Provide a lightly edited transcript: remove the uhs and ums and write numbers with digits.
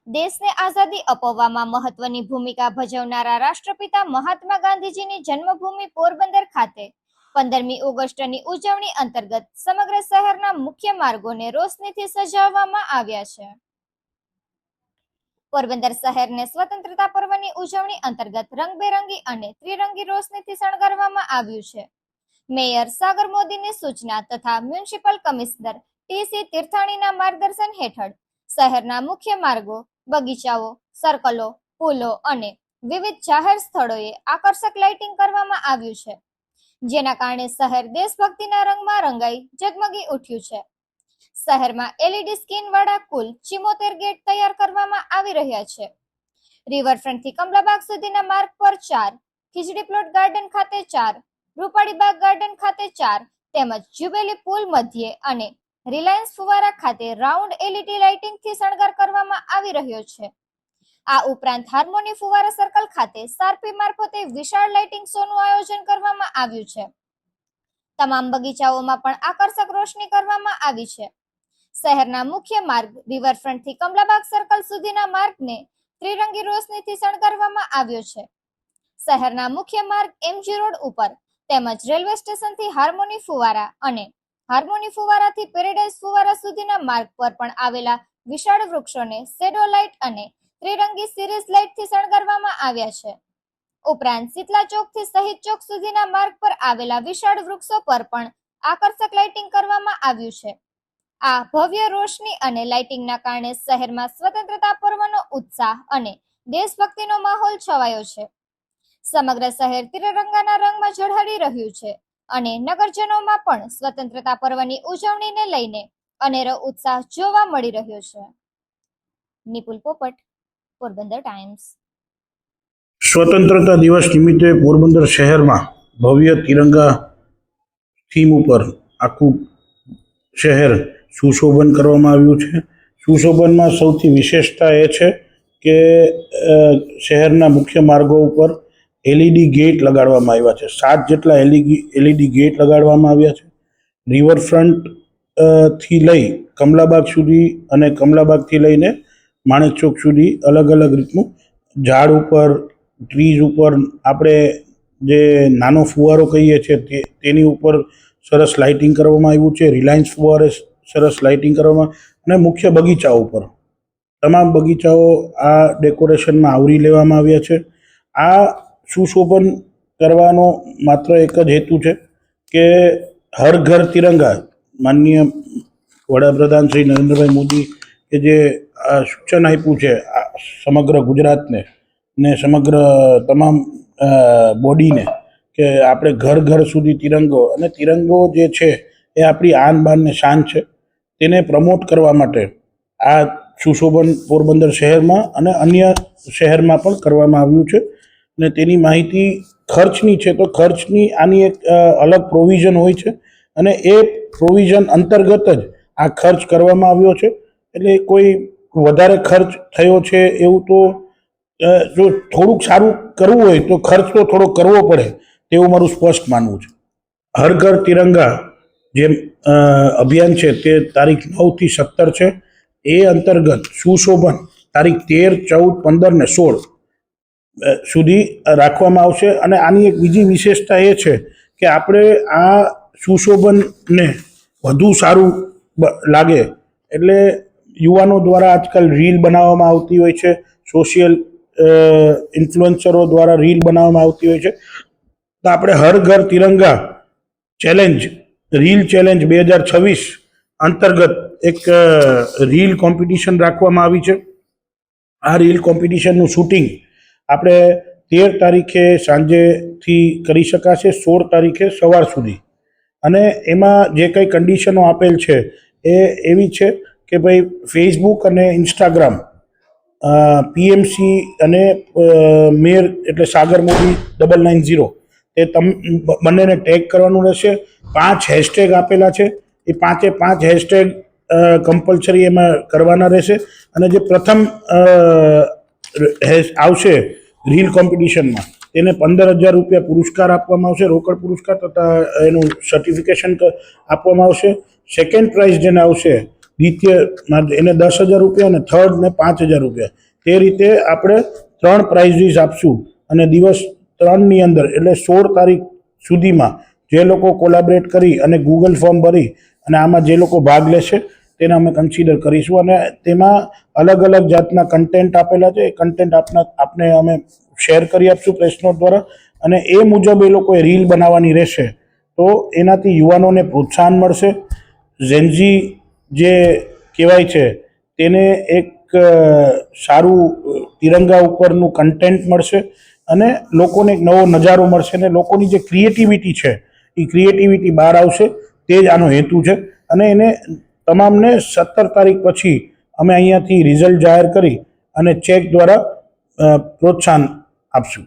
દેશને આઝાદી અપાવવામાં મહત્વની ભૂમિકા ભજવનારા રાષ્ટ્રપિતા મહાત્મા ગાંધીજીની જન્મભૂમિ પોરબંદર ખાતે 15મી ઓગસ્ટની ઉજવણી અંતર્ગત સમગ્ર શહેરના મુખ્ય માર્ગોને રોશનીથી સજાવવામાં આવ્યા છે. પોરબંદર શહેરને સ્વતંત્રતા પર્વની ઉજવણી અંતર્ગત રંગબેરંગી અને ત્રિરંગી રોશનીથી શણગારવામાં આવ્યું છે. મેયર સાગર મોદીની સૂચના તથા મ્યુનિસિપલ કમિશનર ટી.સી. તીર્થાણીના માર્ગદર્શન હેઠળ શહેરના મુખ્ય માર્ગો, બગીચાઓ, સર્કલો, પુલો અને વિવિધ જાહેર સ્થળોએ આકર્ષક લાઇટિંગ કરવામાં આવ્યું છે, જેના કારણે શહેર દેશભક્તિના રંગમાં રંગાઈ ઝગમગી ઉઠ્યું છે. શહેરમાં એલઈડી સ્ક્રીન વાળા કુલ 74 ગેટ તૈયાર કરવામાં આવી રહ્યા છે. રિવરફ્રન્ટથી કમલાબાગ સુધીના માર્ગ પર 4, ખીજડી પ્લોટ ગાર્ડન ખાતે 4, રૂપાળીબાગ ગાર્ડન ખાતે 4 તેમજ જ્યુબેલી પુલ મધ્યે અને રિલાયન્સ ફુવારા ખાતે રાઉન્ડ એલઈડી લાઇટિંગથી શણગાર કરવામાં આવી રહ્યો છે. આ ઉપરાંત હાર્મોની ફુવારા સર્કલ ખાતે સાર્પી મારફતે વિશાળ લાઇટિંગ શોનું આયોજન કરવામાં આવ્યું છે. તમામ બગીચાઓમાં પણ આકર્ષક રોશની કરવામાં આવી છે. શહેરના મુખ્ય માર્ગ રિવરફ્રન્ટથી કમલાબાગ સર્કલ સુધીના માર્ગને ત્રિરંગી રોશનીથી શણગારવામાં આવ્યો છે. શહેરના મુખ્ય માર્ગ એમજી રોડ ઉપર તેમજ રેલવે સ્ટેશનથી હાર્મોની ફુવારા અને હાર્મોની ફુવારાથી પેરેડાઇઝ ફુવારા સુધીના માર્ગ પર પણ આવેલા વિશાળ વૃક્ષોને શેડો લાઇટ અને ત્રિરંગી સિરીઝ લાઇટથી શણગારવામાં આવ્યા છે. ઉપરાંત શીતલા ચોકથી શહીદ ચોક સુધીના માર્ગ પર આવેલા વિશાળ વૃક્ષો પર પણ આકર્ષક લાઇટિંગ કરવામાં આવ્યું છે. આ ભવ્ય રોશની અને લાઇટિંગના કારણે શહેરમાં સ્વતંત્રતા પર્વનો ઉત્સાહ અને દેશભક્તિનો માહોલ છવાયો છે. સમગ્ર શહેર ત્રિરંગાના રંગમાં ઝળહળી રહ્યું છે અને નગરજનોમાં પણ સ્વતંત્રતા પર્વની ઉજવણીને લઈને અનેરો ઉત્સાહ જોવા મળી રહ્યો છે. નિપુલ પોપટ, પોરબંદર ટાઈમ્સ. સ્વતંત્રતા દિવસ નિમિત્તે પોરબંદર શહેરમાં ભવ્ય તિરંગા થીમ ઉપર આખું શહેર સુશોભન કરવામાં આવ્યું છે. સુશોભનમાં સૌથી વિશેષતા એ છે કે શહેરના મુખ્ય માર્ગો ઉપર એલઈડી ગેટ લગાડવામાં આવ્યા છે. 7 જેટલા એલઈડી ગેટ લગાડવામાં આવ્યા છે. રિવરફ્રન્ટ થી લઈ કમલાબાગ સુધી અને કમલાબાગથી લઈને માણેક ચોક સુધી અલગ અલગ રીતનું ઝાડ ઉપર, ટ્રીઝ ઉપર આપણે જે નાનો ફુવારો કહીએ છીએ તેની ઉપર સરસ લાઇટિંગ કરવામાં આવ્યું છે. રિલાયન્સ ફુવારે સરસ લાઇટિંગ કરવામાં અને મુખ્ય બગીચાઓ ઉપર તમામ બગીચાઓ આ ડેકોરેશનમાં આવરી લેવામાં આવ્યા છે. આ સુશોભન કરવાનો માત્ર એક જ હેતુ છે કે હર ઘર તિરંગા માનનીય વડાપ્રધાન શ્રી નરેન્દ્રભાઈ મોદી કે જે સૂચન આપ્યું છે સમગ્ર ગુજરાતને ને સમગ્ર તમામ બોડીને કે આપણે ઘર ઘર સુધી તિરંગો, અને તિરંગો જે છે એ આપણી આન બાન ને શાન છે, તેને પ્રમોટ કરવા માટે આ સુશોભન પોરબંદર શહેરમાં અને અન્ય શહેરમાં પણ કરવામાં આવ્યું છે. અને તેની માહિતી ખર્ચની છે તો ખર્ચની આની એક અલગ પ્રોવિઝન હોય છે અને એ પ્રોવિઝન અંતર્ગત જ આ ખર્ચ કરવામાં આવ્યો છે. એટલે કોઈ વધારે ખર્ચ થયો છે એવું તો જો થોડુંક સારું કરવું હોય તો ખર્ચ તો થોડો કરવો પડે તેવું મારું સ્પષ્ટ માનવું છે. હર ઘર તિરંગા જે અભિયાન છે તે તારીખ 9 થી 17 છે. એ અંતર્ગત સુશોભન તારીખ 13, 14, 15 ને 16 સુધી રાખવામાં આવશે. અને આની એક બીજી વિશેષતા એ છે કે આપણે આ સુશોભનને વધુ સારું લાગે એટલે યુવાનો દ્વારા આજકાલ રીલ બનાવવામાં આવતી હોય છે, સોશિયલ ઇન્ફ્લુએન્સરો દ્વારા રીલ બનાવવામાં આવતી હોય છે. તો આપણે હર ઘર તિરંગા ચેલેન્જ, રીલ ચેલેન્જ 2026 અંતર્ગત એક રીલ કોમ્પિટિશન રાખવામાં આવી છે. આ રીલ કોમ્પિટિશનનું શૂટિંગ આપણે 13 તારીખે સાંજેથી કરી શકાશે, 16 તારીખે સવાર સુધી. અને એમાં જે કંઈ કન્ડિશનો આપેલ છે એ એવી છે કે ભાઈ ફેસબુક અને ઇન્સ્ટાગ્રામ, પીએમસી અને મેયર એટલે સાગર મોદી 990 એ બંનેને ટેગ કરવાનું રહેશે. 5 હેશટેગ આપેલા છે, એ 5 હેશટેગ કમ્પલસરી એમાં કરવાના રહેશે. અને જે પ્રથમ આવશે રીલ કોમ્પિટિશનમાં તેને 15,000 રૂપિયા પુરસ્કાર આપવામાં આવશે, રોકડ પુરસ્કાર તથા એનું સર્ટિફિકેશન આપવામાં આવશે. સેકન્ડ પ્રાઇઝ જેને આવશે દ્વિતીય એને 10,000 રૂપિયા અને થર્ડ ને 5,000 રૂપિયા. તે રીતે આપણે 3 પ્રાઇઝીસ આપશું અને દિવસ 3ની અંદર એટલે 16 તારીખ સુધીમાં જે લોકો કોલાબરેટ કરી અને ગૂગલ ફોર્મ ભરી અને આમાં જે લોકો ભાગ લેશે તેને અમે કન્સિડર કરીશું અને તેમાં અલગ અલગ જાતના કન્ટેન્ટ આપેલા છે. એ કન્ટેન્ટ આપને અમે શેર કરી આપશું પ્રેસ નોટ દ્વારા અને એ મુજબ એ લોકોએ રીલ બનાવવાની રહેશે. તો એનાથી યુવાનોને પ્રોત્સાહન મળશે. ઝેનઝી જે કહેવાય છે તેને એક સારું તિરંગા ઉપરનું કન્ટેન્ટ મળશે અને લોકોને એક નવો નજારો મળશે અને લોકોની જે ક્રિએટિવિટી છે એ ક્રિએટિવિટી બહાર આવશે. તે જ આનો હેતુ છે અને એને તમામને 17 તારીખ પછી અમે અહીંયાથી રિઝલ્ટ જાહેર કરી અને ચેક દ્વારા પ્રોત્સાહન આપશું.